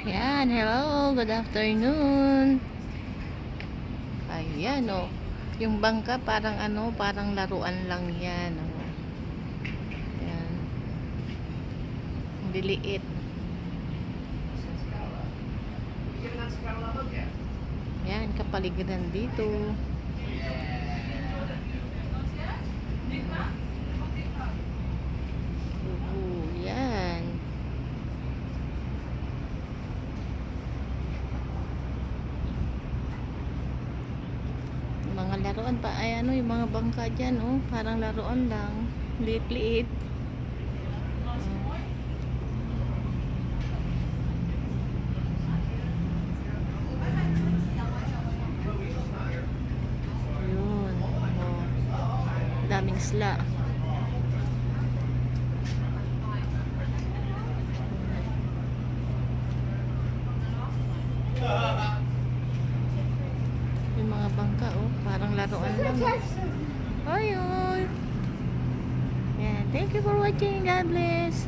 Yan, hello, good afternoon. Ayan, oh. Yung bangka parang parang laruan lang yan, oh. Ayan. Diliit. Yan, kapaligiran dito. Yan. Mga laruan pa, ay yung mga bangka dyan, oh. Parang laruan lang. Liit-liit. Yun, oh. Daming isla. Yung mga bangka, oh, parang laruan lang. Ayun. Yeah, thank you for watching. God bless.